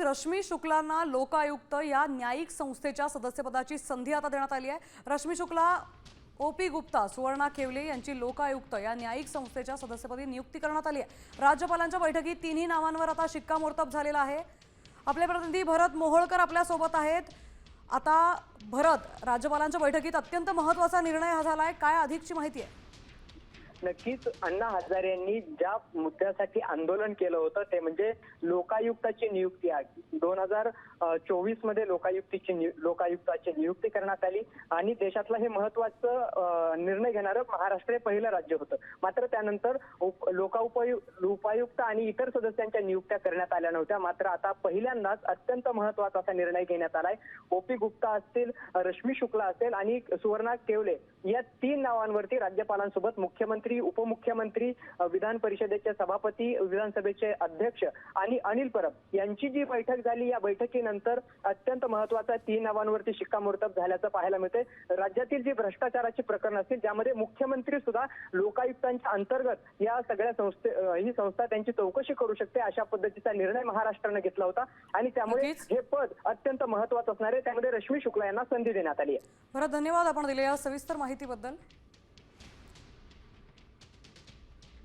रश्मी शुक्लांना लोकायुक्त या न्यायिक संस्थेच्या सदस्यपदाची संधी आता देण्यात आली आहे। रश्मी शुक्ला, ओपी गुप्ता, सुवर्णा केवले यांची लोकायुक्त या न्यायिक संस्थेच्या सदस्यपदी नियुक्ती करण्यात आली आहे। राज्यपालांच्या बैठकीत तिन्ही नावांवर आता शिक्कामोर्तब झालेला आहे। आपले प्रतिनिधी भरत मोहोळकर आपल्या सोबत आहेत। आता भरत, राज्यपालांच्या बैठकीत अत्यंत महत्त्वाचा निर्णय हा झालाय, काय अधिकची माहिती आहे? नक्कीच अण्णा हजारे यांनी ज्या मुद्द्यासाठी आंदोलन केलं होतं ते म्हणजे लोकायुक्ताची नियुक्ती आहे। 2024 मध्ये लोकायुक्ताची नियुक्ती करण्यात आली आणि देशातलं हे महत्त्वाचं निर्णय घेणारं महाराष्ट्र हे पहिलं राज्य होतं। मात्र त्यानंतर उपायुक्त आणि इतर सदस्यांच्या नियुक्त्या करण्यात आल्या नव्हत्या। मात्र आता पहिल्यांदाच अत्यंत महत्त्वाचा असा निर्णय घेण्यात आलाय। ओपी गुप्ता असतील, रश्मी शुक्ला असेल आणि सुवर्णा केवले या 3 नावांवरती राज्यपालांसोबत मुख्यमंत्री, उपमुख्यमंत्री, विधान परिषदेचे सभापती, विधानसभेचे अध्यक्ष आणि अनिल परब यांची जी बैठक झाली, या बैठकीनंतर अत्यंत महत्त्वाचा 3 नावांवरती शिक्कामोर्तब झाल्याचं पाहायला मिळते। राज्यातील जी भ्रष्टाचाराची प्रकरण असतील ज्यामध्ये मुख्यमंत्री सुद्धा लोकायुक्तांच्या अंतर्गत या सगळ्या ही संस्था त्यांची चौकशी करू शकते, अशा पद्धतीचा निर्णय महाराष्ट्राने घेतला होता आणि त्यामुळे हे पद अत्यंत महत्त्वाचं असणार आहे। त्यामध्ये रश्मी शुक्ला यांना संधी देण्यात आली आहे। भरत, धन्यवाद आपण दिलेल्या सविस्तर माहितीबद्दल।